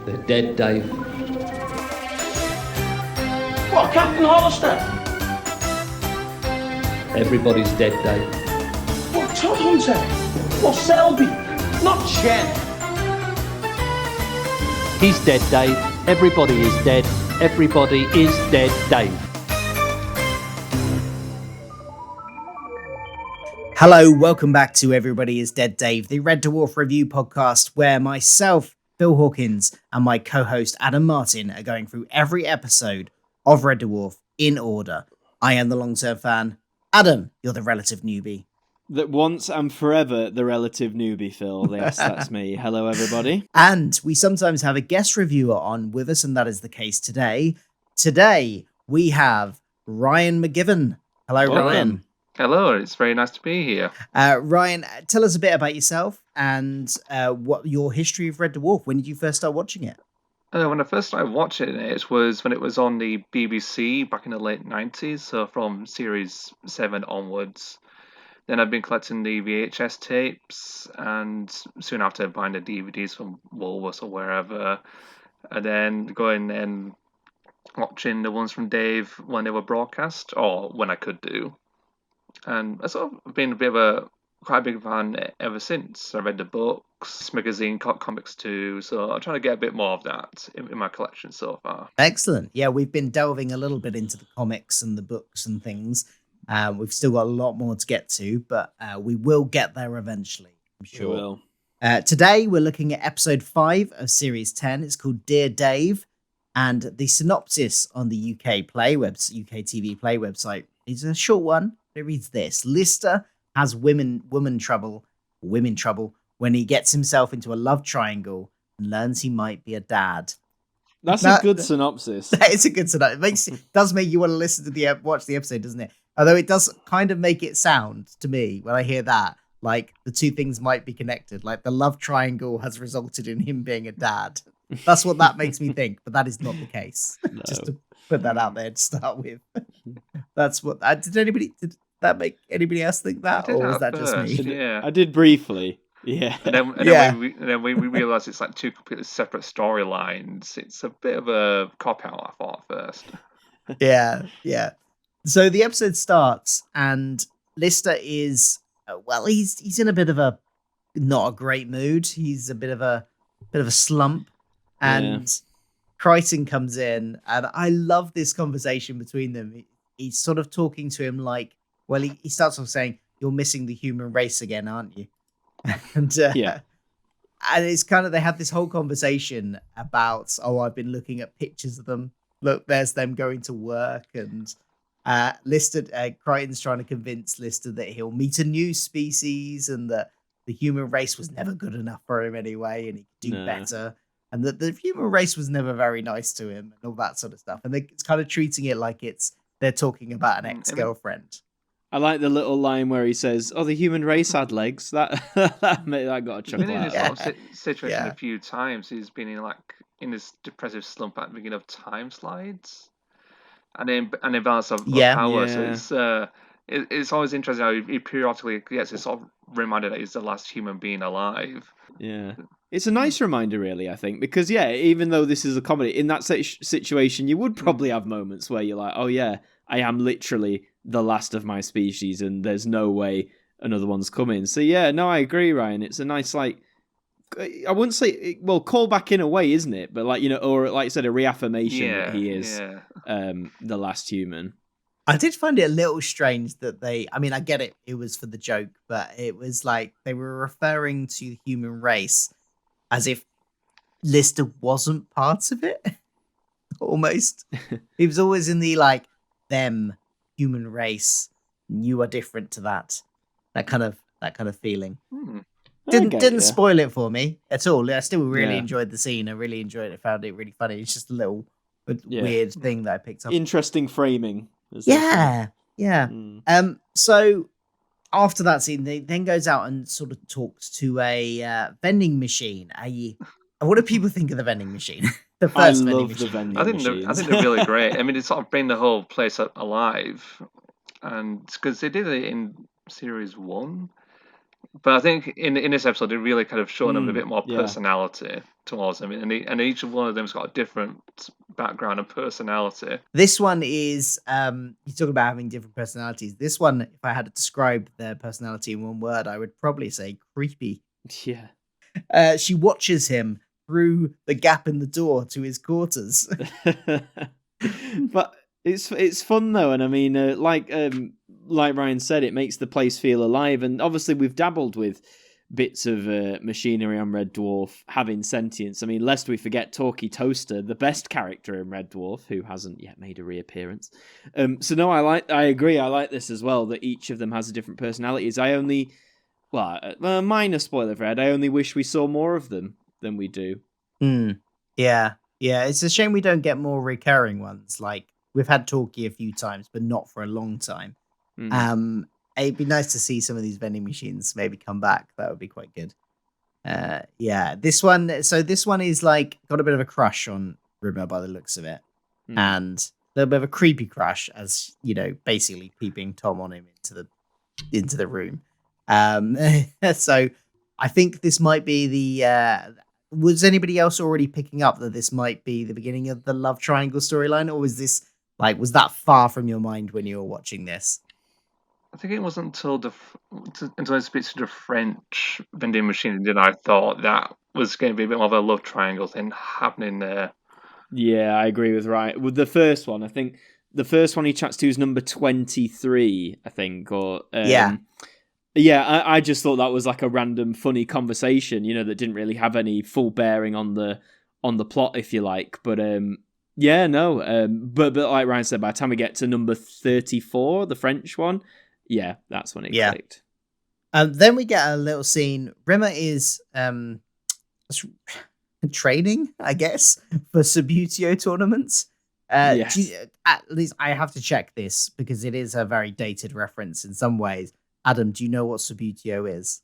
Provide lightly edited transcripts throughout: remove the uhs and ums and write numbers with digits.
They're dead, Dave. What, Captain Hollister? Everybody's dead, Dave. What, Todd Hunter? What, Selby? Not Jen. He's dead, Dave. Everybody is dead. Everybody is dead, Dave. Hello, welcome back to Everybody is Dead Dave, the Red Dwarf review podcast where myself, Phil Hawkins, and my co-host Adam Martyn are going through every episode of Red Dwarf in order. I am the long-term fan. Adam, you're the relative newbie. That once and forever the relative newbie, Phil. Yes, that's me. Hello, everybody. And we sometimes have a guest reviewer on with us, and that is the case today. Today, we have Ryan McGivern. Hello, Ryan. Hello, it's very nice to be here. Ryan, tell us a bit about yourself and what your history of Red Dwarf. When did you first start watching it? When I first started watching it was when it was on the BBC back in the late 90s, so from series 7 onwards. Then I've been collecting the VHS tapes and soon after buying the DVDs from Woolworths or wherever. And then going and watching the ones from Dave when they were broadcast or when I could do. And I've sort of been quite a big fan ever since. I read the books, magazine, comics too, so I'm trying to get a bit more of that in my collection so far. Excellent. Yeah, we've been delving a little bit into the comics and the books and things. We've still got a lot more to get to, but we will get there eventually, I'm sure. We will. Today, we're looking at episode 5 of series 10. It's called Dear Dave, and the synopsis on the UK TV Play website is a short one. It reads this: Lister has women trouble when he gets himself into a love triangle and learns he might be a dad. That's a good synopsis. That is a good synopsis. It does make you want to listen to watch the episode, doesn't it? Although it does kind of make it sound to me when I hear that like the two things might be connected. Like the love triangle has resulted in him being a dad. That's what that makes me think, but that is not the case. No. Just to put that out there to start with. That's what. Did that make anybody else think that, or was that just me? Yeah, I did briefly. Yeah, and then we realised it's like two completely separate storylines. It's a bit of a cop out, I thought at first. Yeah. So the episode starts, and Lister is he's in a bit of a not a great mood. He's a bit of a slump, and Crichton comes in, and I love this conversation between them. He's sort of talking to him like, well, he starts off saying, "You're missing the human race again, aren't you?" And and it's kind of, they have this whole conversation about, I've been looking at pictures of them. Look, there's them going to work, and Crichton's trying to convince Lister that he'll meet a new species and that the human race was never good enough for him anyway, and he could do better, and that the human race was never very nice to him, and all that sort of stuff. And it's kind of treating it like they're talking about an ex-girlfriend. I like the little line where he says, "Oh, the human race had legs." That got a chuckle. Been in this out. sort of situation a few times. He's been in this depressive slump at the beginning of Time Slides, and then Balance of Power. Yeah. So it's always interesting how he periodically gets this sort of reminder that he's the last human being alive. Yeah. It's a nice reminder, really, I think, because, even though this is a comedy, in that situation, you would probably have moments where you're like, oh, yeah, I am literally the last of my species and there's no way another one's coming. So, I agree, Ryan. It's a nice, I wouldn't say, call back in a way, isn't it? But, or like you said, a reaffirmation that he is the last human. I did find it a little strange that I get it was for the joke, but it was like they were referring to the human race as if Lister wasn't part of it. Almost. He was always in the them human race. You are different to that. That kind of feeling. Didn't spoil it for me at all. I still really enjoyed the scene. I really enjoyed it. Found it really funny. It's just a little weird thing that I picked up. Interesting framing. Yeah. So after that scene, they then goes out and sort of talks to a vending machine. What do people think of the vending machine? The first vending machine. I think they're really great. I mean, it sort of bring the whole place alive, and because they did it in series 1, But I think in this episode, they really kind of shown them a bit more yeah. personality towards them, and each of one of them's got a different background and personality. This one is you talk about having different personalities. This one, if I had to describe their personality in one word, I would probably say creepy. Yeah. She watches him through the gap in the door to his quarters. But it's fun though, and I mean, like Ryan said, it makes the place feel alive. And obviously, we've dabbled with bits of machinery on Red Dwarf having sentience. I mean, lest we forget Talkie Toaster, the best character in Red Dwarf, who hasn't yet made a reappearance. So no, I agree. I like this as well, that each of them has a different personalities. Minor spoiler for Ed, I only wish we saw more of them than we do. Yeah. It's a shame we don't get more recurring ones. Like, we've had Talkie a few times, but not for a long time. It'd be nice to see some of these vending machines maybe come back. That would be quite good. This one is like got a bit of a crush on Rimmer by the looks of it, and a little bit of a creepy crush, as you know, basically peeping Tom on him into the room. So I think this might be the. Was anybody else already picking up that this might be the beginning of the love triangle storyline, or was this was that far from your mind when you were watching this? I think it wasn't until I speak to the French vending machine that I thought that was going to be a bit more of a love triangle thing happening there. Yeah, I agree with Ryan. With the first one, I think the first one he chats to is number 23, I think, or Yeah, I just thought that was like a random funny conversation, that didn't really have any full bearing on the plot, if you like. But but like Ryan said, by the time we get to number 34, the French one, yeah, that's when it clicked. Then we get a little scene. Rimmer is training, I guess, for Subutio tournaments. Yes. At least I have to check this because it is a very dated reference in some ways. Adam, do you know what Subutio is?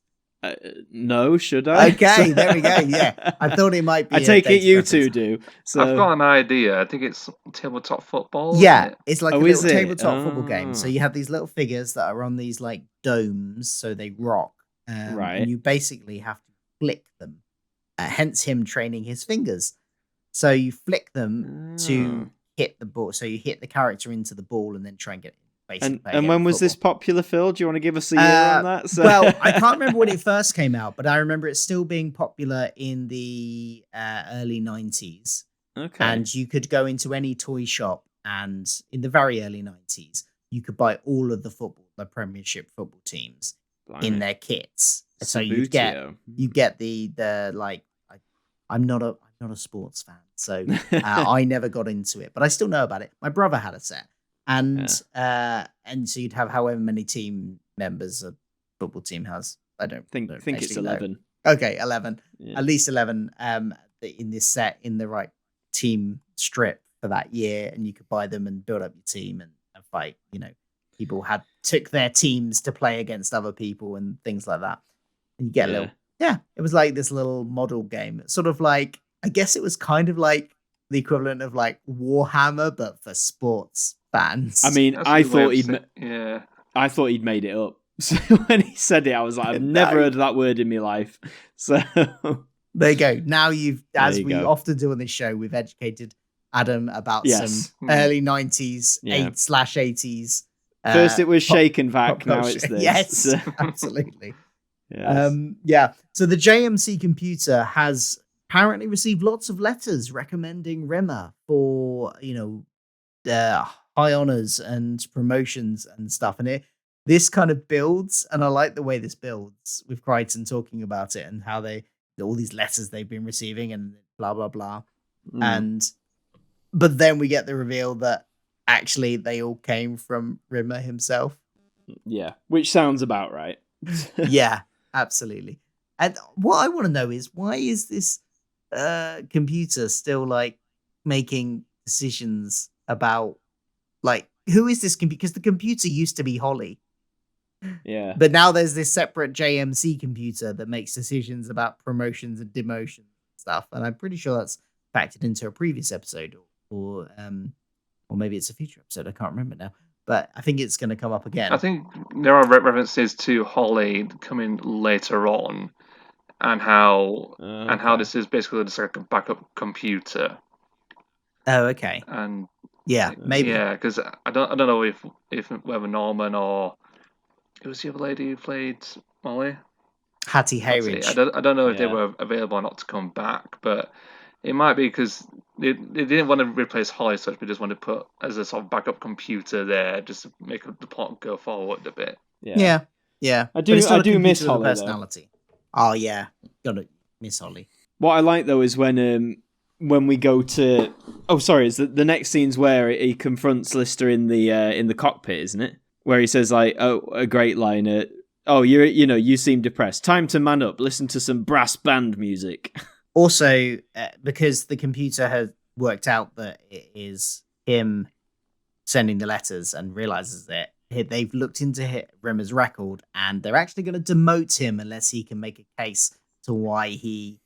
No, should I? Okay, there we go. Yeah, I thought it might be. I take it you two do. So I've got an idea. I think it's tabletop football. Yeah, isn't it? it's like a little tabletop football game. So you have these little figures that are on these like domes, so they rock. Right. And you basically have to flick them. Hence him training his fingers. So you flick them to hit the ball. So you hit the character into the ball and then try and get it. And when was this popular, Phil? Do you want to give us a year on that? So... Well, I can't remember when it first came out, but I remember it still being popular in the early 90s. Okay. And you could go into any toy shop, and in the very early 90s, you could buy all of the Premiership football teams in their kits. So you get the like. I'm not a sports fan, so I never got into it, but I still know about it. My brother had a set. And so you'd have however many team members a football team has. I don't think it's 11. Okay, 11. Yeah. At least 11 in this set in the right team strip for that year, and you could buy them and build up your team and fight. People took their teams to play against other people and things like that. And you get a little it was like this little model game. Sort of like, I guess it was kind of like the equivalent of like Warhammer, but for sports fans. I mean, I thought he'd made it up. So when he said it, I was like, I've never heard that word in my life. So there you go. Now as we often do on this show, we've educated Adam about some early 90s, 8/80s. First it was Shake and Vac, now it's this. Yes, absolutely. Yes. So the JMC computer has apparently received lots of letters recommending Rimmer for, high honors and promotions and stuff. And this kind of builds, and I like the way this builds with Crichton talking about it and how all these letters they've been receiving and blah, blah, blah. But then we get the reveal that actually they all came from Rimmer himself. Yeah, which sounds about right. Yeah, absolutely. And what I want to know is, why is this computer still like making decisions about like, who is this computer? Because the computer used to be Holly. Yeah. But now there's this separate JMC computer that makes decisions about promotions and demotions and stuff. And I'm pretty sure that's factored into a previous episode or maybe it's a future episode. I can't remember now. but I think it's going to come up again. I think there are references to Holly coming later on, and how this is basically just like a backup computer. Oh, okay. And yeah, maybe. Yeah, because I don't know if whether Norman or it was the other lady who played Molly. Hattie Hayridge. I don't know if they were available or not to come back, but it might be because they didn't want to replace Holly such, but just wanted to put as a sort of backup computer there, just to make the plot go forward a bit. Yeah. I do miss Holly personality. Oh yeah, gotta miss Holly. What I like though is when we go to is the next scene's where he confronts Lister in the cockpit, isn't it? Where he says like, a great line. You seem depressed. Time to man up. Listen to some brass band music. Also, because the computer has worked out that it is him sending the letters and realizes that they've looked into Rimmer's record, and they're actually going to demote him unless he can make a case to why he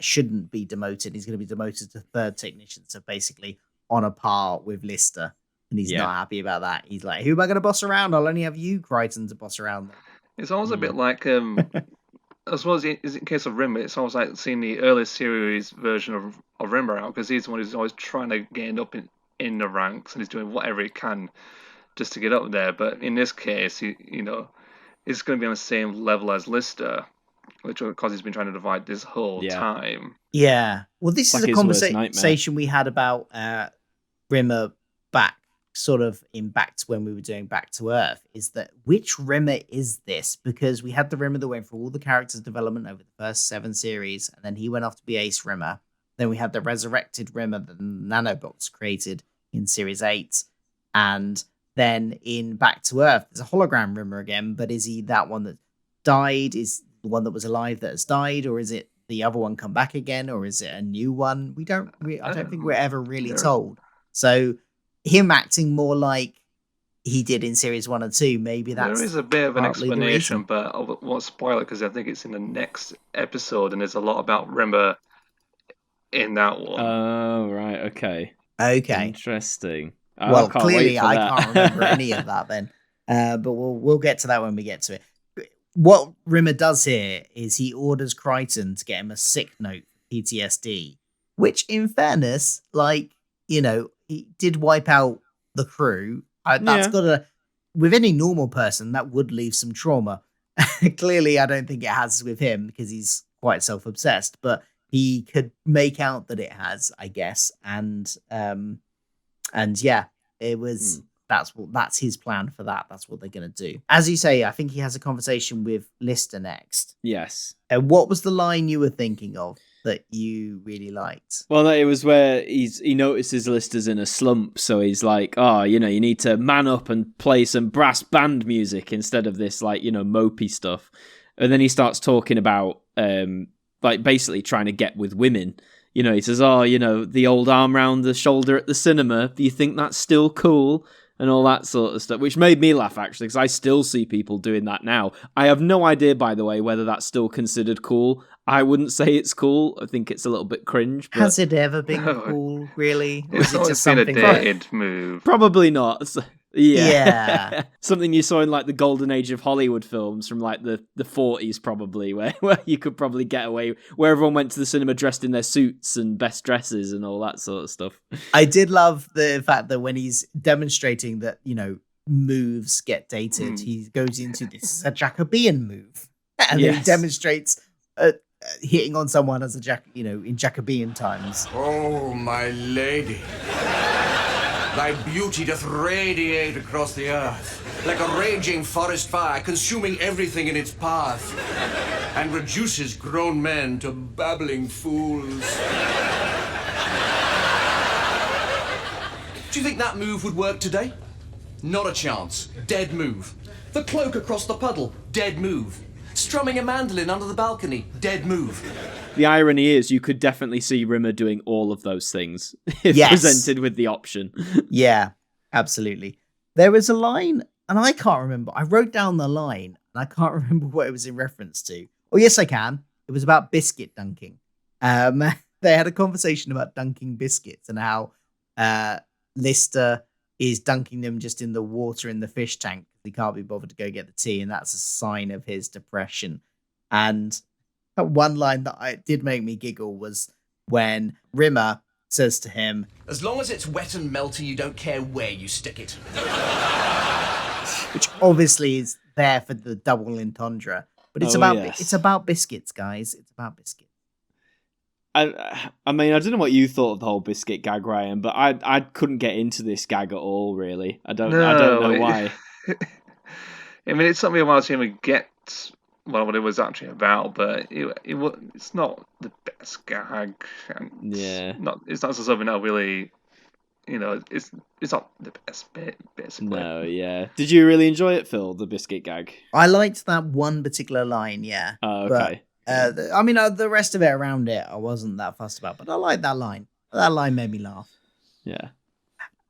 shouldn't be demoted. He's going to be demoted to third technician, so basically on a par with Lister, and he's not happy about that. He's like, who am I going to boss around? I'll only have you, Crichton, to boss around. It's almost a bit like, as well as in case of Rimmer, it's almost like seeing the early series version of Rimmer out, because he's the one who's always trying to get up in the ranks, and he's doing whatever he can just to get up there. But in this case, he's going to be on the same level as Lister, which because he's been trying to divide this whole time. Yeah. Well, this is like a conversation we had about Rimmer back sort of when we were doing Back to Earth, is that which Rimmer is this? Because we had the Rimmer that went through all the characters' development over the first 7 series, and then he went off to be Ace Rimmer. Then we had the resurrected Rimmer that the Nanobots created in Series 8. And then in Back to Earth, there's a hologram Rimmer again, but is he that one that died? Is the one that was alive that has died? Or is it the other one come back again? Or is it a new one? I don't think we're ever really told. So him acting more like he did in Series 1 and 2, maybe that's... There is a bit of an explanation, but I won't spoil it because I think it's in the next episode, and there's a lot about Rimmer in that one. Oh, right, okay. Interesting. Well, clearly I can't remember any of that then, but we'll get to that when we get to it. What Rimmer does here is he orders Crichton to get him a sick note for PTSD, which in fairness, he did wipe out the crew. That's got to, with any normal person, that would leave some trauma. Clearly, I don't think it has with him because he's quite self-obsessed, but he could make out that it has, I guess. And yeah, it was, that's his plan for that. That's what they're going to do. As you say, I think he has a conversation with Lister next. Yes. What was the line you were thinking of that you really liked? Well, it was where he notices Lister's in a slump, so he's like, you need to man up and play some brass band music instead of this, mopey stuff. And then he starts talking about, basically trying to get with women. He says, the old arm round the shoulder at the cinema, do you think that's still cool? And all that sort of stuff, which made me laugh, actually, because I still see people doing that now. I have no idea, by the way, whether that's still considered cool. I wouldn't say it's cool. I think it's a little bit cringe. But... Has it ever been cool, really? Or it's is it just been something a dated move. Probably not. Yeah. Something you saw in the golden age of Hollywood films from the 40s, probably, where you could probably get away, where everyone went to the cinema dressed in their suits and best dresses and all that sort of stuff. I did love the fact that when he's demonstrating that, moves get dated, he goes into this is a Jacobean move. And then he demonstrates hitting on someone as in Jacobean times. Oh, my lady. Thy beauty doth radiate across the earth, like a raging forest fire, consuming everything in its path, and reduces grown men to babbling fools. Do you think that move would work today? Not a chance. Dead move. The cloak across the puddle. Dead move. Strumming a mandolin under the balcony. Dead move. The irony is you could definitely see Rimmer doing all of those things if presented with the option. Yeah, absolutely. There was a line, and I can't remember. I wrote down the line, and I can't remember what it was in reference to. Oh, yes, I can. It was about biscuit dunking. They had a conversation about dunking biscuits and how Lister is dunking them just in the water in the fish tank. He can't be bothered to go get the tea, and that's a sign of his depression. And one line that did make me giggle was when Rimmer says to him, As long as it's wet and melty, you don't care where you stick it. which obviously is there for the double entendre, but it's yes. about biscuits, guys. It's about biscuits. I mean, I don't know what you thought of the whole biscuit gag, Ryan, but I couldn't get into this gag at all. Really, I don't know why. I mean, it's something I want to see him get what it was actually about, but it's not the best gag. And it's not something that really, it's not the best bit. Basically. No, yeah. Did you really enjoy it, Phil? The biscuit gag? I liked that one particular line, yeah. Oh, okay. But, the rest of it around it, I wasn't that fussed about, but I liked that line. That line made me laugh. Yeah.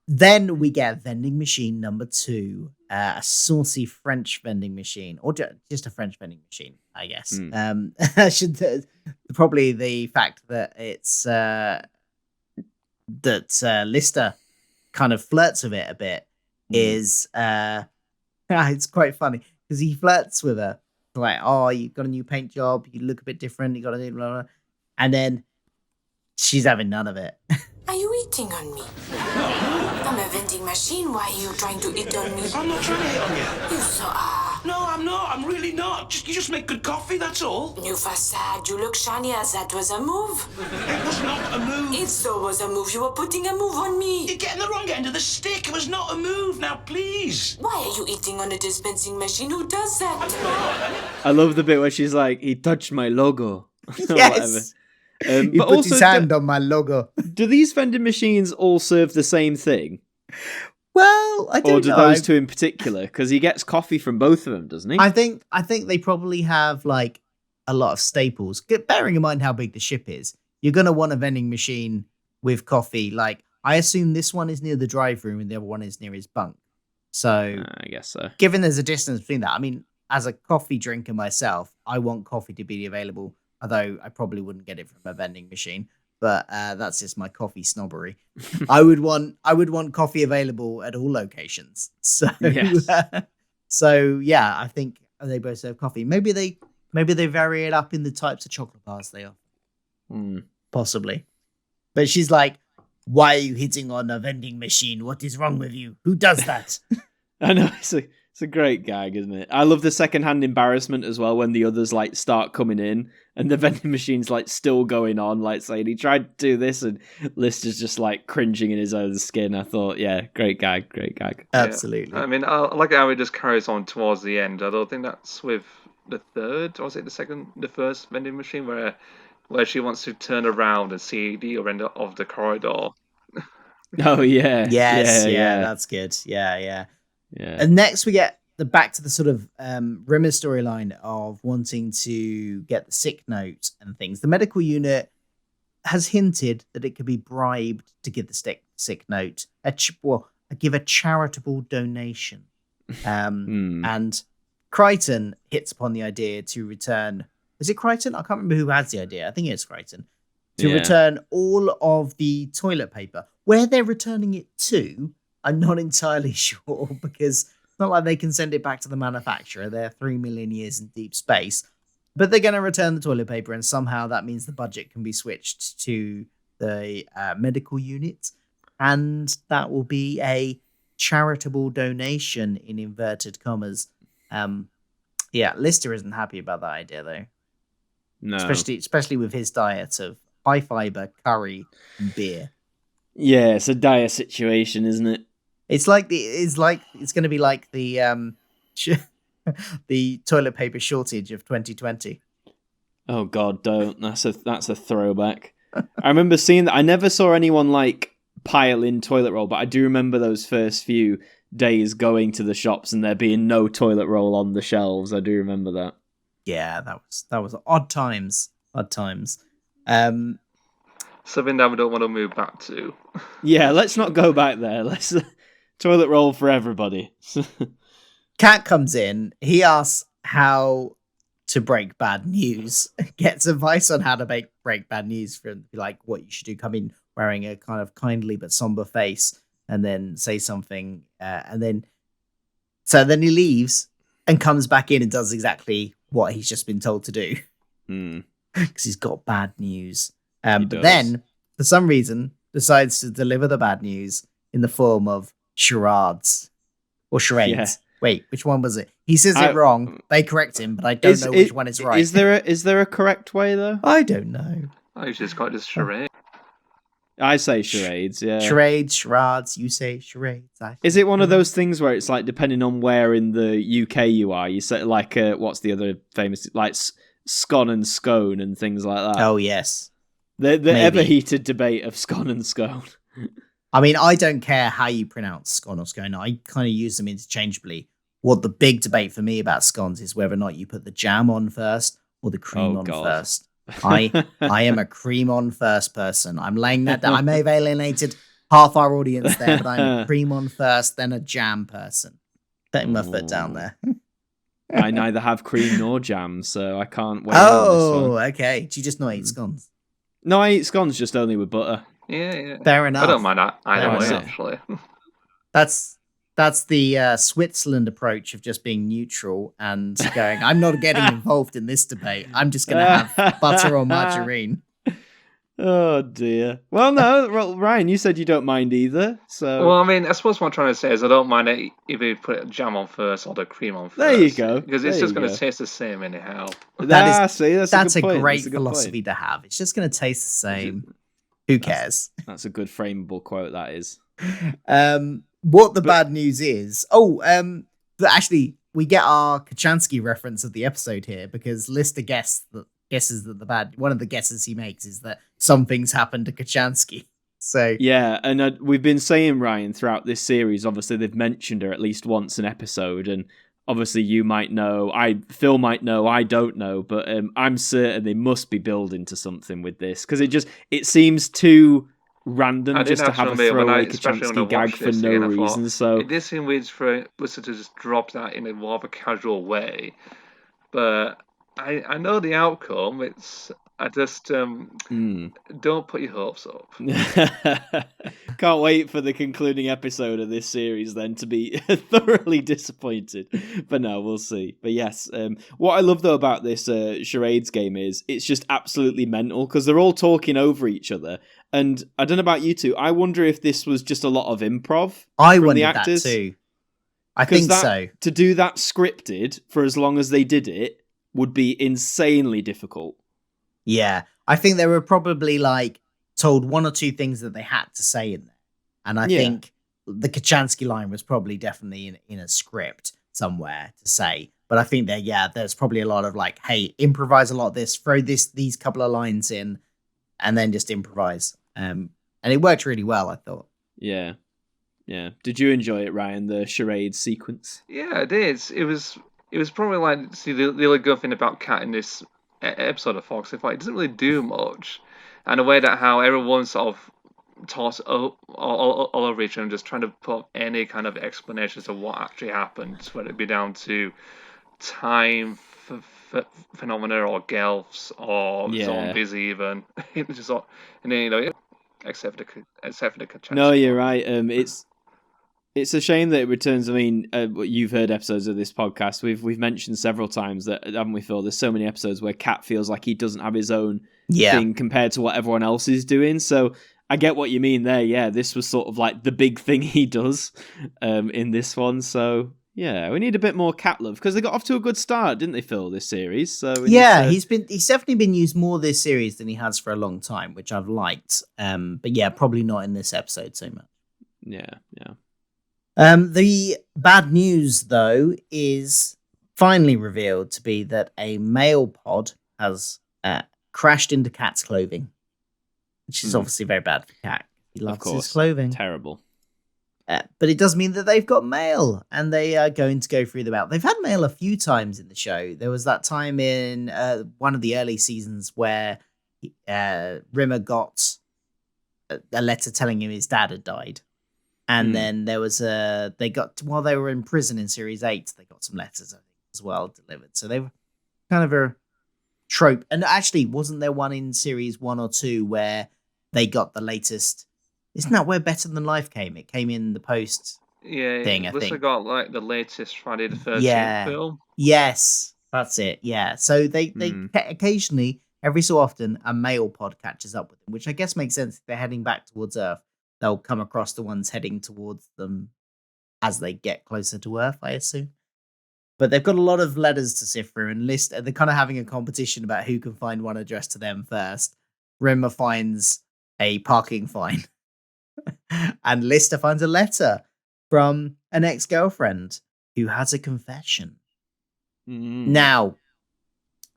Then we get vending machine number 2, a saucy French vending machine, or just a French vending machine, I guess. Probably the fact that it's Lister kind of flirts with it a bit is it's quite funny because he flirts with her like, oh, you got a new paint job, you look a bit different, you got to do blah, blah, blah. And then she's having none of it. Are you eating on me? I'm a vending machine. Why are you trying to eat on me? I'm not trying to hit on you. You so are. No, I'm not. I'm really not. You just make good coffee, that's all. New facade. You look shiny as that was a move. It was not a move. It so was a move. You were putting a move on me. You're getting the wrong end of the stick. It was not a move. Now, please. Why are you eating on a dispensing machine? Who does that? I love the bit where she's like, he touched my logo. Yes. He but put also, his hand on my logo. do these vending machines all serve the same thing? Well, I don't know. Or do those two in particular? Because he gets coffee from both of them, doesn't he? I think they probably have like a lot of staples. Bearing in mind how big the ship is, you're gonna want a vending machine with coffee. Like, I assume this one is near the drive room and the other one is near his bunk. So I guess so. Given there's a distance between that, I mean, as a coffee drinker myself, I want coffee to be available. Although I probably wouldn't get it from a vending machine, but that's just my coffee snobbery. I would want coffee available at all locations. So, yes. Yeah, I think they both serve coffee. Maybe they vary it up in the types of chocolate bars they offer. Possibly. But she's like, "Why are you hitting on a vending machine? What is wrong with you? Who does that?" I know, it's a great gag, isn't it? I love the secondhand embarrassment as well when the others like start coming in and the vending machine's like still going on, like saying he tried to do this and Lister's just like cringing in his own skin. I thought, yeah, great gag. Absolutely. Yeah. I mean, I like how it just carries on towards the end. I don't think that's with the third, or was it the first vending machine where she wants to turn around and see the other end of the corridor. Oh yeah. Yes, yeah, that's good. Yeah. And next we get back to the sort of Rimmer storyline of wanting to get the sick note and things. The medical unit has hinted that it could be bribed to give the sick note, give a charitable donation. And Crichton hits upon the idea to return. Is it Crichton? I can't remember who has the idea. I think it's Crichton. To return all of the toilet paper. Where they're returning it to, I'm not entirely sure, because it's not like they can send it back to the manufacturer. They're 3 million years in deep space. But they're going to return the toilet paper, and somehow that means the budget can be switched to the medical unit. And that will be a charitable donation in inverted commas. Lister isn't happy about that idea, though. No. Especially with his diet of high fiber, curry, and beer. Yeah, it's a dire situation, isn't it? It's going to be like the the toilet paper shortage of 2020. Oh God, don't! That's a throwback. I remember seeing that. I never saw anyone like pile in toilet roll, but I do remember those first few days going to the shops and there being no toilet roll on the shelves. I do remember that. Yeah, that was odd times. Something that we don't want to move back to. Yeah, let's not go back there. Let's toilet roll for everybody. Cat comes in. He asks how to break bad news. Gets advice on how to break bad news from like what you should do. Come in wearing a kind of kindly but somber face. and then say something, and then he leaves and comes back in and does exactly what he's just been told to do because he's got bad news. But then, for some reason, decides to deliver the bad news in the form of charades or charades. Yeah. Wait, which one was it? He says it wrong. They correct him, but I don't know which one is right. Is there a correct way though? I don't know. I just got this charade. I say charades, yeah. Charades, charades, you say charades. Is it one of those things where it's like, depending on where in the UK you are, you say like, what's the other famous, like scone and scone and things like that? Oh, yes. The ever heated debate of scone and scone. I mean, I don't care how you pronounce scone or scone. I kind of use them interchangeably. What the big debate for me about scones is whether or not you put the jam on first or the cream on first. I am a cream on first person. I'm laying that down. I may have alienated half our audience there, but I'm a cream on first, then a jam person. Putting my foot down there. I neither have cream nor jam, so I can't wait. Oh, okay. Do you just not eat scones? No, I eat scones just only with butter. Yeah. Fair enough. I don't mind that either way, actually. That's the Switzerland approach of just being neutral and going, I'm not getting involved in this debate. I'm just going to have butter or margarine. Oh, dear. Well, no, Ryan, you said you don't mind either. So, well, I mean, I suppose what I'm trying to say is I don't mind it if you put jam on first or the cream on first. There you go. Because it's just going to taste the same anyhow. That's a good great philosophy to have. It's just going to taste the same. Who cares? That's a good frameable quote, that is. What the bad news is... but actually, we get our Kachansky reference of the episode here because Lister guesses that one of the guesses he makes is that something's happened to Kachansky. So yeah, and we've been saying, Ryan, throughout this series, obviously they've mentioned her at least once an episode, and obviously you might know, Phil might know, I don't know, but I'm certain they must be building to something with this because it seems too random just to have a throwaway Kachansky gag for no reason. So it did seem weird for Lister to just drop that in a rather casual way, but I know the outcome. I just don't put your hopes up. Can't wait for the concluding episode of this series then to be thoroughly disappointed. But no, we'll see. But yes, what I love though about this charades game is it's just absolutely mental because they're all talking over each other. And I don't know about you two, I wonder if this was just a lot of improv from the actors. That too. I think so. To do that scripted for as long as they did it would be insanely difficult. Yeah, I think they were probably told one or two things that they had to say in there. And I think the Kachansky line was probably definitely in a script somewhere to say. But I think there's probably a lot of hey, improvise a lot of this, throw these couple of lines in, and then just improvise. And it worked really well, I thought. Yeah. Yeah. Did you enjoy it, Ryan, the charade sequence? Yeah, I did. It was probably the really good thing about Cat in this episode of Fox, it doesn't really do much, and the way that how everyone sort of toss all over each other and just trying to put any kind of explanations of what actually happened, whether it be down to time phenomena or gelfs or zombies even. It's just except for the Kachansky. No, you're right. It's a shame that it returns. I mean, you've heard episodes of this podcast. We've mentioned several times that, haven't we, Phil? There's so many episodes where Cat feels like he doesn't have his own thing compared to what everyone else is doing. So I get what you mean there. Yeah, this was sort of the big thing he does in this one. So yeah, we need a bit more Cat love because they got off to a good start, didn't they, Phil? This series. So he's definitely been used more this series than he has for a long time, which I've liked. But yeah, probably not in this episode so much. Yeah. The bad news, though, is finally revealed to be that a mail pod has crashed into Cat's clothing, which is obviously very bad for Cat. He loves his clothing. Terrible. But it does mean that they've got mail, and they are going to go through the mail. They've had mail a few times in the show. There was that time in one of the early seasons where Rimmer got a letter telling him his dad had died. And then there was while they were in prison in series 8, they got some letters, I think, as well delivered. So they were kind of a trope. And actually, wasn't there one in series 1 or 2 where they got the latest Isn't that where Better Than Life came? It came in the post Yeah, thing, I Alyssa think. got like the latest Friday the 13th Yeah. film. Yes, that's it. Yeah. So they Mm. occasionally, every so often, a male pod catches up with them, which I guess makes sense. If they're heading back towards Earth, they'll come across the ones heading towards them as they get closer to Earth, I assume. But they've got a lot of letters to sift through, and they're kind of having a competition about who can find one addressed to them first. Rimmer finds a parking fine, and Lister finds a letter from an ex-girlfriend who has a confession. Mm. Now,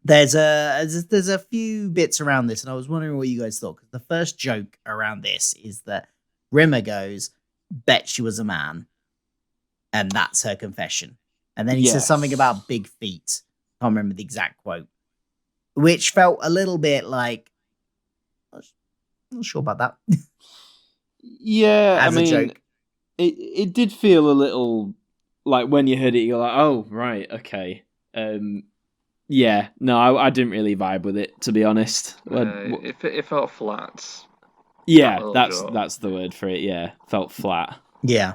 there's a few bits around this, and I was wondering what you guys thought. Because the first joke around this is that Rimmer goes, "Bet she was a man," and that's her confession. And then he says something Yes. about big feet. I can't remember the exact quote, which felt a little bit like, I'm not sure about that. Yeah, As I a mean, joke. it did feel a little like when you heard it, you're like, oh right, okay. Yeah, no, I didn't really vibe with it, to be honest. It felt flat. Yeah, little that's joke. the word for it. Yeah, felt flat. Yeah.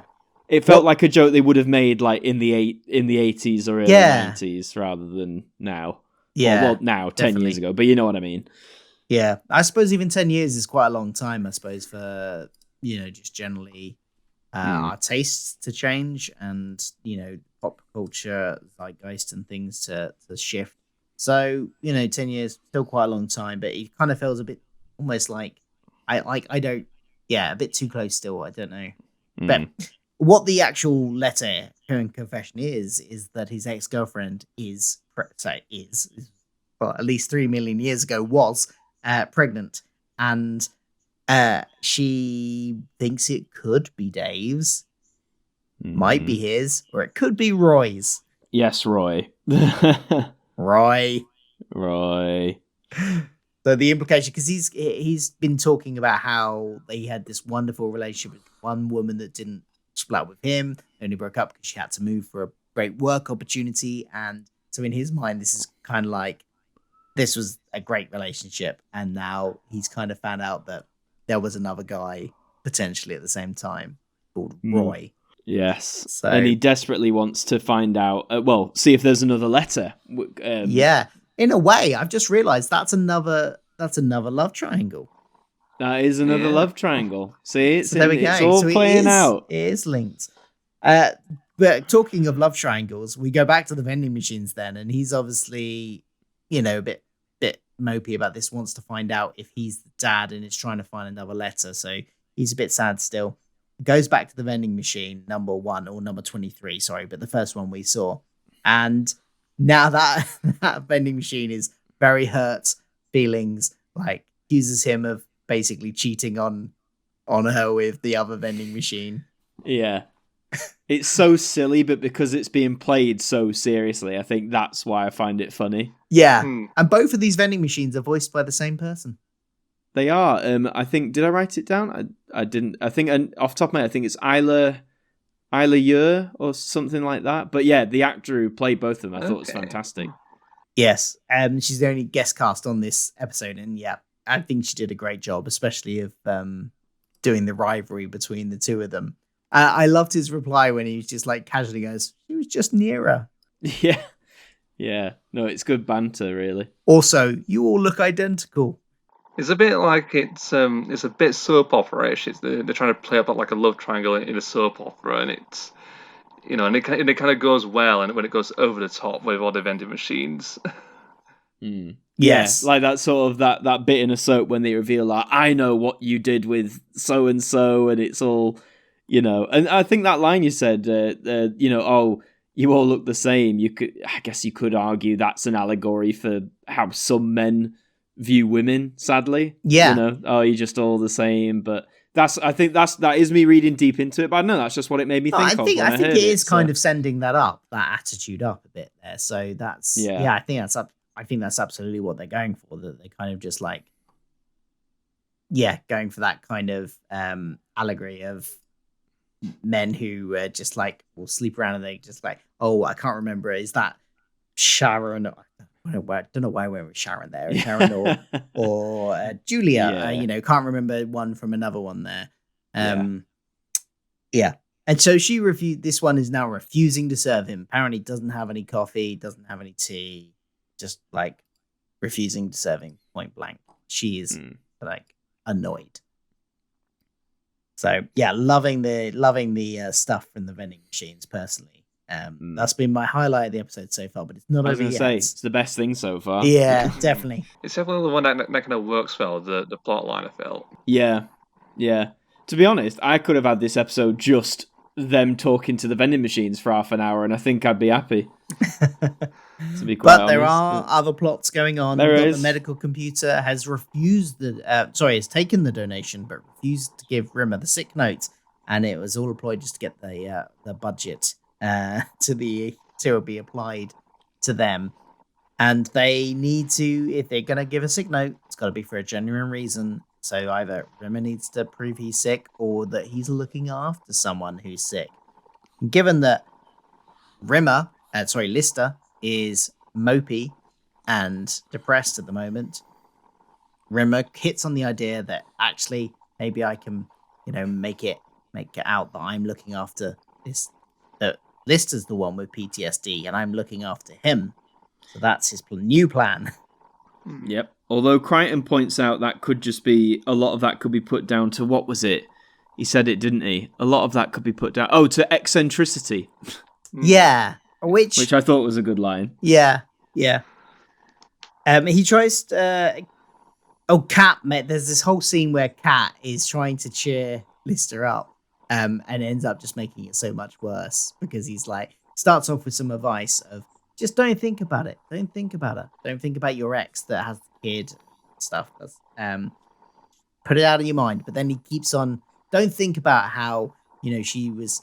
It felt like a joke they would have made like in the 80s or early Yeah. 90s rather than now. Yeah. Well, now 10 definitely. years ago, but you know what I mean. Yeah. I suppose even 10 years is quite a long time, I suppose, for, just generally our tastes to change and, pop culture, zeitgeist and things to shift. So, 10 years, still quite a long time, but it kind of feels a bit almost like a bit too close still. I don't know. But what the actual letter and confession is that his ex-girlfriend well, at least 3 million years ago was pregnant, and she thinks it could be Dave's, might be his, or it could be Roy's. Yes, Roy. Roy. So the implication, because he's been talking about how they had this wonderful relationship with one woman that didn't split up with him, only broke up because she had to move for a great work opportunity, and so in his mind, this is kind of like this was a great relationship, and now he's kind of found out that there was another guy potentially at the same time called Roy. Yes, So, and he desperately wants to find out. See if there's another letter. Yeah, in a way, I've just realised that's another love triangle. That is another love triangle. See, So there we go. It's all playing out. It is linked. But talking of love triangles, we go back to the vending machines then, and he's obviously, a bit mopey about this, wants to find out if he's the dad and is trying to find another letter. So he's a bit sad still. Goes back to the vending machine, number 1 or number 23, sorry, but the first one we saw. And now that vending machine is very hurt feelings, like accuses him of basically cheating on her with the other vending machine. Yeah. It's so silly, but because it's being played so seriously, I think that's why I find it funny. Yeah. And both of these vending machines are voiced by the same person. They are. I think, did I write it down? I didn't. I think, off the top of my head, I think it's Isla Yer or something like that. But yeah, the actor who played both of them, I thought was fantastic. Yes. She's the only guest cast on this episode. And yeah, I think she did a great job, especially of doing the rivalry between the two of them. I loved his reply when he was just like casually goes, "She was just near her." Yeah. Yeah. No, it's good banter, really. Also, you all look identical. It's a bit like it's a bit soap opera-ish. They're trying to play up like a love triangle in a soap opera, and it's and it kind of goes well, and when it goes over the top with all the vending machines. Yes, like that sort of that bit in a soap when they reveal like, I know what you did with so and so, and it's all and I think that line you said, oh, you all look the same. I guess you could argue that's an allegory for how some men view women, sadly. Yeah. Oh, you're just all the same. But I think that is me reading deep into it. But I know that's just what it made me think of. I think it is kind of sending that attitude up a bit there. So that's I think that's up. I think that's absolutely what they're going for. That they kind of just like, going for that kind of allegory of men who just like will sleep around and they just like, oh, I can't remember. Is that Sharon? I don't know why I went with Sharon there. Sharon or Julia. Can't remember one from another one there. Yeah. And so she refused. This one is now refusing to serve him. Apparently doesn't have any coffee, doesn't have any tea, just like refusing to serve him point blank. She is like annoyed. So yeah, loving the stuff from the vending machines personally. That's been my highlight of the episode so far, but it's not I was over going to yet. say, it's the best thing so far. Yeah, definitely. It's definitely the one that kind of works well, the plot line, I felt. Yeah. To be honest, I could have had this episode just them talking to the vending machines for half an hour, and I think I'd be happy. To be quite But there honest. are other plots going on. There We've got is. The medical computer has refused has taken the donation, but refused to give Rimmer the sick notes, and it was all employed just to get the budget to be applied to them. And they need to, if they're gonna give a sick note, it's got to be for a genuine reason. So either Rimmer needs to prove he's sick, or that he's looking after someone who's sick. And given that Lister is mopey and depressed at the moment, Rimmer hits on the idea that actually maybe I can, make it out that I'm looking after this. That Lister's the one with PTSD, and I'm looking after him. So that's his new plan. Yep. Although Crichton points out that could just be, a lot of that could be put down to, what was it? He said it, didn't he? A lot of that could be put down, to eccentricity. Yeah. Which I thought was a good line. Yeah. He tries to... Kat, mate, there's this whole scene where Kat is trying to cheer Lister up, and ends up just making it so much worse, because he's like, starts off with some advice of, just don't think about it. Don't think about it. Don't think about your ex that has the kid stuff. Put it out of your mind. But then he keeps on, don't think about how, she was,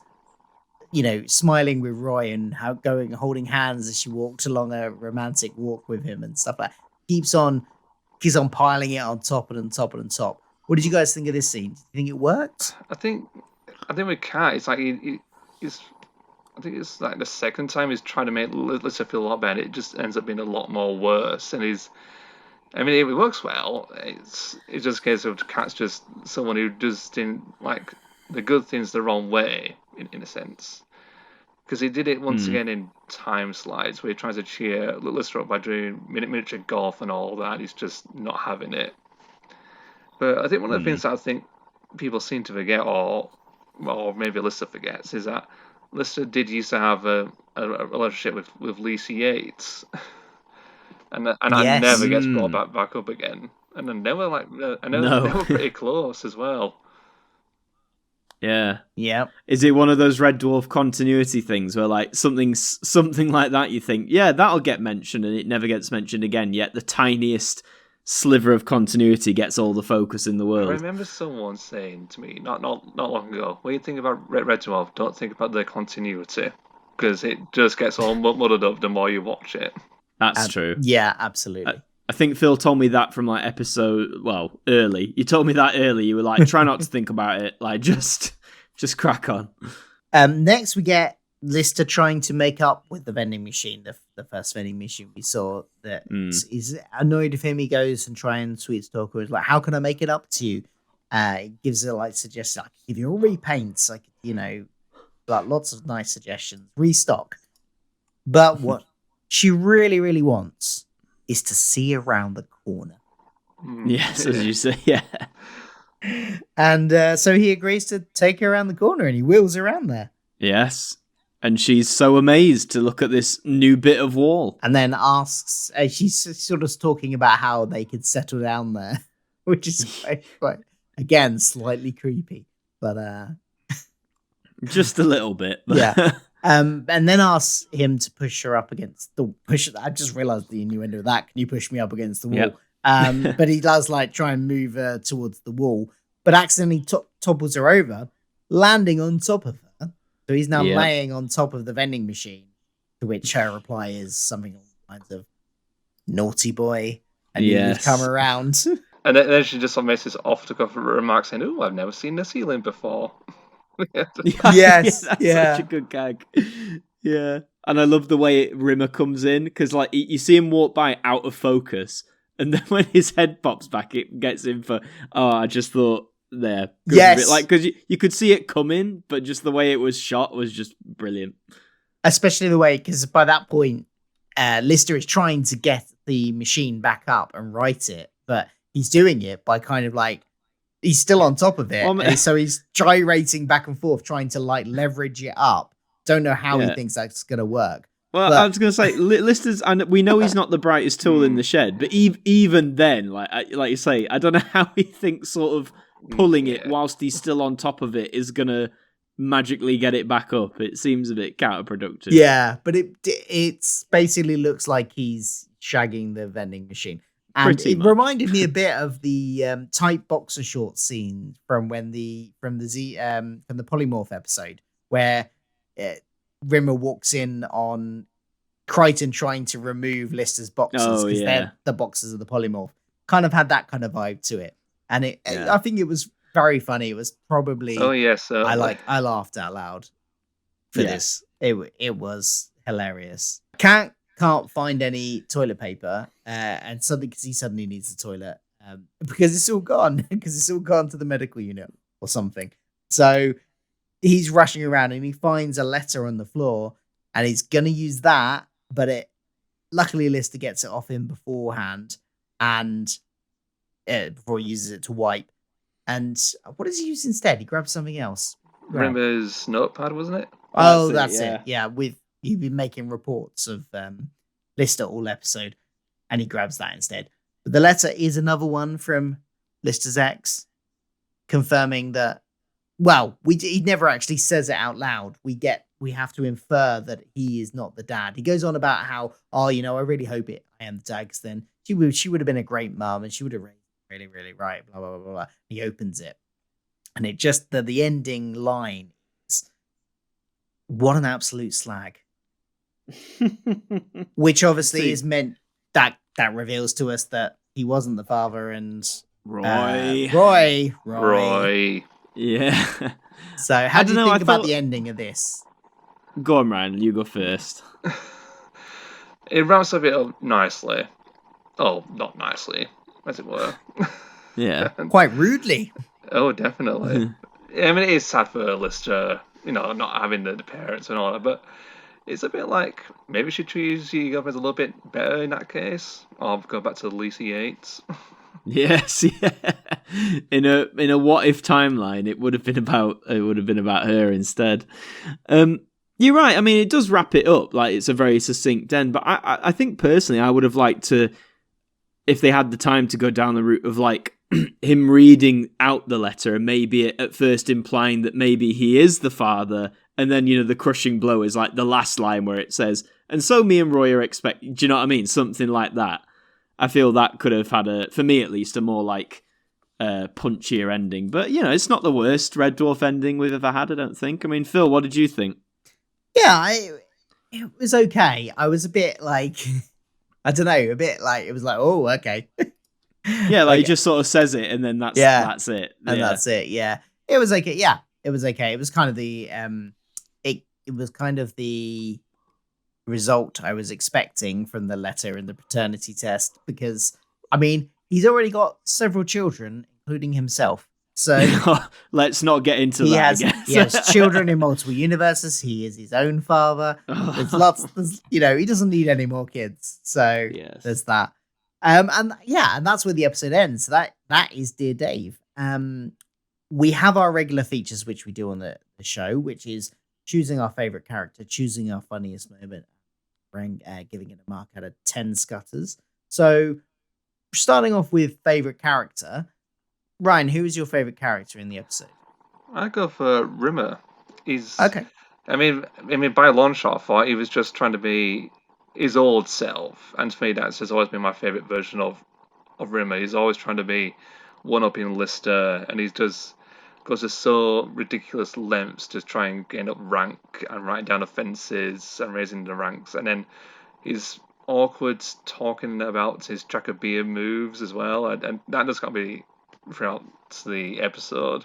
smiling with Roy and how holding hands as she walked along a romantic walk with him and stuff like that. Keeps on piling it on top and on top and on top. What did you guys think of this scene? Do you think it worked? I think with Kat, it's like he's. I think it's like the second time he's trying to make Lister feel a lot better. It just ends up being a lot more worse, and it works well. It's just a case of Kat's just someone who does like the good things the wrong way, in a sense. Because he did it once again in Time Slides, where he tries to cheer Lister up by doing miniature golf and all that. He's just not having it. But I think one of the things that I think people seem to forget, or maybe Lister forgets, is that Lister did used to have a relationship with Lisa Yates, and Yes. that never gets brought back up again. And then they were they were pretty close as well. Yeah. Yeah. Is it one of those Red Dwarf continuity things where like something like that you think, yeah, that'll get mentioned, and it never gets mentioned again, yet the tiniest sliver of continuity gets all the focus in the world. I remember someone saying to me not long ago, when you think about Red Dwarf, don't think about the continuity, because it just gets all muddled up the more you watch it. That's true. Yeah, absolutely. I think Phil told me that from like early. You told me that early. You were like, try not to think about it. Like, just crack on. Next we get Lister trying to make up with the vending machine, the first vending machine we saw that is annoyed with him. He goes and try and sweet talk her. He's like, how can I make it up to you? He gives her like suggestions, I could give you a repaints, like, like lots of nice suggestions, restock. But what she really, really wants is to see around the corner. Yes, as you say, yeah. And so he agrees to take her around the corner, and he wheels around there. Yes. And she's so amazed to look at this new bit of wall. And then asks, she's sort of talking about how they could settle down there, which is quite again, slightly creepy, but just a little bit. But yeah. And then asks him to push her up against I just realized the innuendo of that. Can you push me up against the wall? Yep. But he does like try and move her towards the wall, but accidentally topples her over, landing on top of her. So he's now laying on top of the vending machine, to which her reply is something along the lines of, naughty boy, and you come around. And then she just makes this off-the-cuff remark saying, "Oh, I've never seen the ceiling before." Yes, that's such a good gag. Yeah. And I love the way Rimmer comes in, because like you see him walk by out of focus, and then when his head pops back, it gets him for, I just thought there. Yes. Like, because you could see it coming, but just the way it was shot was just brilliant. Especially the way, because by that point, Lister is trying to get the machine back up and right it, but he's doing it by kind of like, he's still on top of it. And so he's gyrating back and forth, trying to like leverage it up. Don't know how he thinks that's going to work. Well, I was going to say, Lister's, and we know he's not the brightest tool in the shed, but even then, like you say, I don't know how he thinks sort of pulling it whilst he's still on top of it is going to magically get it back up. It seems a bit counterproductive. Yeah, but it's basically looks like he's shagging the vending machine. And it reminded me a bit of the tight boxer short scene from the polymorph episode where Rimmer walks in on Crichton trying to remove Lister's boxes because they're the boxes of the polymorph. Kind of had that kind of vibe to it, and I think it was very funny. It was probably I laughed out loud for this. It was hilarious. Can't find any toilet paper, and suddenly because he suddenly needs the toilet because it's all gone to the medical unit or something. So he's rushing around and he finds a letter on the floor and he's gonna use that, but luckily Lister gets it off him beforehand and before he uses it to wipe. And what does he use instead? He grabs something else. Rimmer's notepad, wasn't it? Oh, that's it. Yeah, you've been making reports of Lister all episode, and he grabs that instead. But the letter is another one from Lister's ex, confirming that. Well, he never actually says it out loud. We have to infer that he is not the dad. He goes on about how, I really hope I am the dad, because then she would have been a great mum and she would have raised really, really right. Blah blah blah blah. He opens it, and it just the ending line is, "What an absolute slag," which obviously is meant that reveals to us that he wasn't the father and Roy. Yeah. So how do you think about the ending of this? Go on, Ryan. You go first. It wraps up it up nicely. Oh, not nicely, as it were. Yeah. Quite rudely. Oh, definitely. I mean, it is sad for Lister, not having the parents and all that, but it's a bit like, maybe she treats you girlfriend a little bit better in that case. Or go back to Lisa Yates. Yes, yeah. In a what if timeline, it would have been about her instead. You're right. I mean, it does wrap it up. Like, it's a very succinct end. But I think personally, I would have liked to, if they had the time to go down the route of like him reading out the letter and maybe at first implying that maybe he is the father, and then the crushing blow is like the last line where it says, "And so me and Roy are expecting." Do you know what I mean? Something like that. I feel that could have had for me at least, a more like punchier ending. But it's not the worst Red Dwarf ending we've ever had, I don't think. I mean, Phil, what did you think? Yeah, it was okay. I was a bit like, I don't know, a bit like, it was like, oh, okay. Yeah, like he just sort of says it and then that's it. And that's it, yeah. It was okay, yeah. It was okay. It was kind of the it was kind of the result I was expecting from the letter and the paternity test, because I mean, he's already got several children, including himself. So let's not get into that. He has children in multiple universes. He is his own father. There's he doesn't need any more kids. So there's that. And that's where the episode ends. So that is Dear Dave. We have our regular features, which we do on the show, which is choosing our favorite character, choosing our funniest moment, giving it a mark out of 10 scutters. So starting off with favorite character, Ryan, who is your favorite character in the episode? I go for Rimmer. He's okay. I mean, by a long shot, I thought he was just trying to be his old self, and to me, that's has always been my favorite version of Rimmer. He's always trying to be one-upping Lister, and he goes to so ridiculous lengths to try and gain up rank and writing down offences and raising the ranks, and then he's awkward talking about his track of beer moves as well, and that just got me throughout the episode.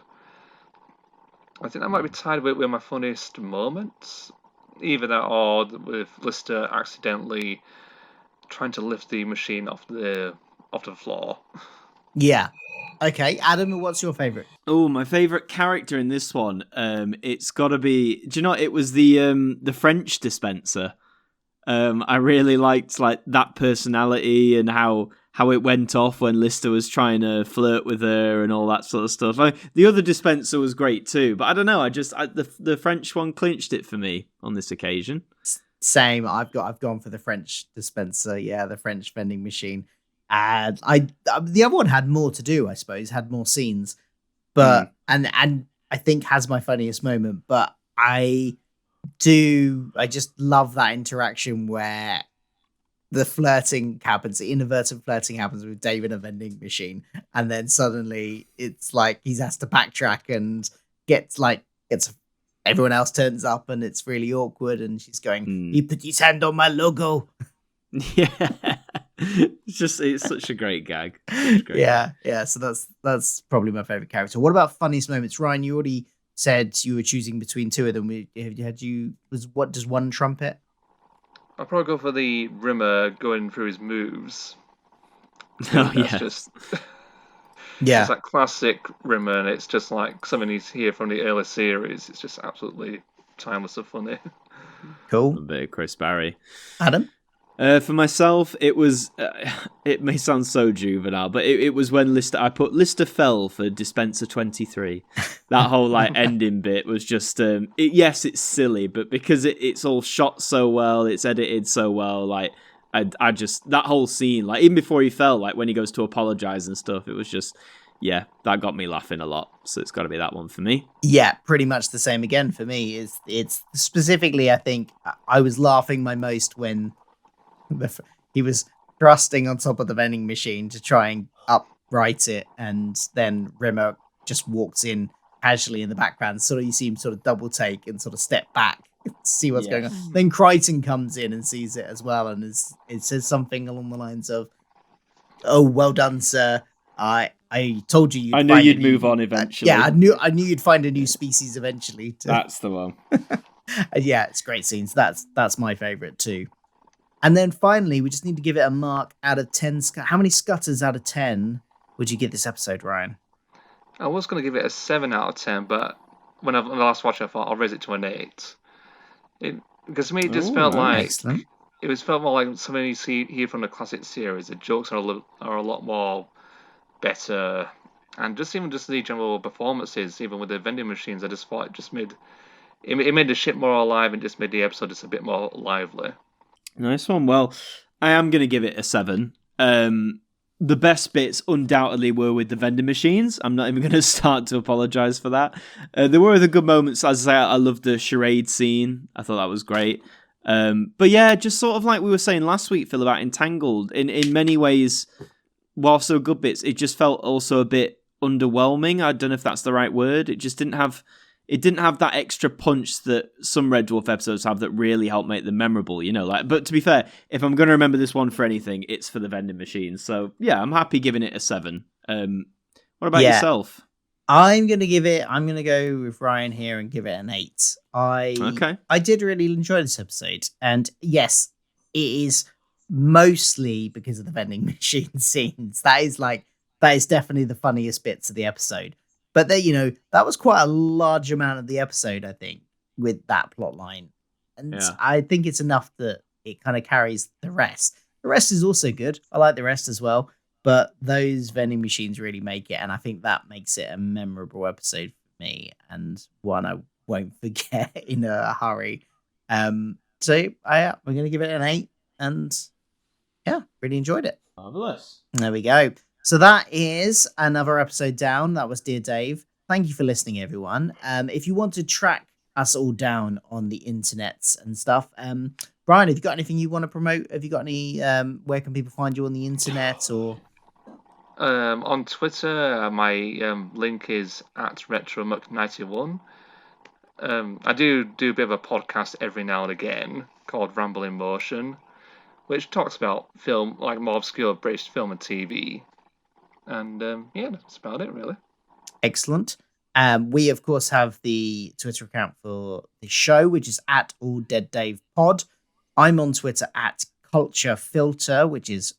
I think that might be tied with my funniest moments. Either that or with Lister accidentally trying to lift the machine off the floor. Yeah. Okay, Adam, what's your favourite? Oh, my favourite character in this one. It's got to be. Do you know? It was the French dispenser. I really liked like that personality and how it went off when Lister was trying to flirt with her and all that sort of stuff. The other dispenser was great too, but I don't know. The French one clinched it for me on this occasion. Same. I've gone for the French dispenser. Yeah, the French vending machine. And the other one had more to do, I suppose, had more scenes, but and I think has my funniest moment. But I just love that interaction where the flirting happens, the inadvertent flirting happens with Dave in a vending machine, and then suddenly it's like he has to backtrack and gets everyone else turns up and it's really awkward, and she's going, "He put his hand on my logo." Yeah. It's such a great gag. Yeah. So that's probably my favorite character. What about funniest moments, Ryan? You already said you were choosing between two of them. What does one trumpet? I'll probably go for the Rimmer going through his moves. Oh That's yeah, just Yeah, it's that classic Rimmer, and it's just like something he's here from the early series. It's just absolutely timeless and funny. cool. a bit of Chris Barry. Adam? For myself, it was. It may sound so juvenile, but it was when I put Lister fell for Dispenser 23. That whole like ending bit was just. Yes, it's silly, but because it's all shot so well, it's edited so well. Like I just that whole scene, like even before he fell, like when he goes to apologize and stuff, it was just. Yeah, that got me laughing a lot. So it's got to be that one for me. Yeah, pretty much the same again for me. It's specifically, I think I was laughing my most when he was thrusting on top of the vending machine to try and upright it, and then Rimmer just walks in casually in the background. Sort of you see him sort of double take and sort of step back to see what's going on. Then Crichton comes in and sees it as well, and it says something along the lines of, "Oh, well done, sir. I told you I knew you'd move on eventually." Yeah, I knew you'd find a new species eventually. That's the one. Yeah, it's great scenes. That's my favorite too. And then finally, we just need to give it a mark out of 10. How many scutters out of 10 would you give this episode, Ryan? I was going to give it a 7 out of 10, but when I last watched it, I thought I'll raise it to an 8. Because to me, it just felt like excellent. It felt more like something you see here from the classic series. The jokes are a lot more better, and just the general performances, even with the vending machines, I just thought it made the ship more alive and just made the episode just a bit more lively. Nice one. Well, I am going to give it a 7. The best bits undoubtedly were with the vending machines. I'm not even going to start to apologise for that. There were other good moments. As I say, I loved the charade scene. I thought that was great. But yeah, just sort of like we were saying last week, Phil, about Entangled. In many ways, while so good bits, it just felt also a bit underwhelming. I don't know if that's the right word. It just didn't have that extra punch that some Red Dwarf episodes have that really help make them memorable, you know. But to be fair, if I'm going to remember this one for anything, it's for the vending machine. So yeah, I'm happy giving it a 7. What about yourself? I'm going to go with Ryan here and give it an 8. I did really enjoy this episode. And yes, it is mostly because of the vending machine scenes. That is definitely the funniest bits of the episode. But that was quite a large amount of the episode, I think, with that plot line. And I think it's enough that it kind of carries the rest. The rest is also good. I like the rest as well. But those vending machines really make it. And I think that makes it a memorable episode for me. And one I won't forget in a hurry. So we're going to give it an 8. And yeah, really enjoyed it. Marvelous. There we go. So that is another episode down. That was Dear Dave. Thank you for listening, everyone. If you want to track us all down on the internets and stuff, Brian, have you got anything you want to promote? Have you got any? Where can people find you on the internet or? On Twitter, my link is @RetroMuck91. I do a bit of a podcast every now and again called Ramble in Motion, which talks about film, like more obscure British film and TV. And that's about it, really. Excellent. We, of course, have the Twitter account for the show, which is @AllDeadDavePod. I'm on Twitter @CultureFilter, which is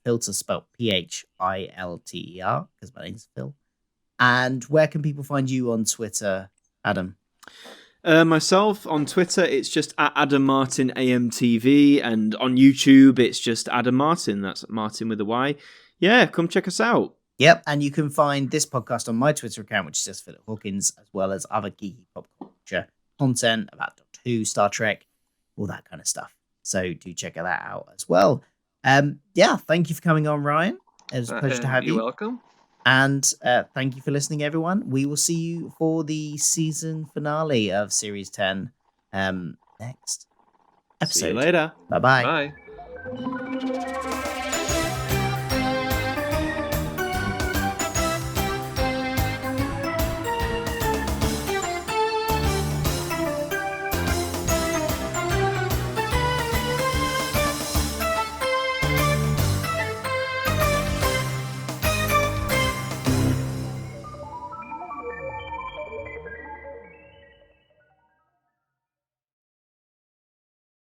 Philter, spelled Philter, because my name's Phil. And where can people find you on Twitter, Adam? Myself on Twitter, it's just at Adam Martyn AMTV, and on YouTube, it's just Adam Martyn. That's Martyn with a Y. Yeah, come check us out. Yep, and you can find this podcast on my Twitter account, which is just Philip Hawkins, as well as other geeky pop culture content about Doctor Who, Star Trek, all that kind of stuff. So do check that out as well. Yeah, thank you for coming on, Ryan. It was a pleasure to have you. You're welcome. And thank you for listening, everyone. We will see you for the season finale of Series 10 next episode. See you later. Bye-bye. Bye.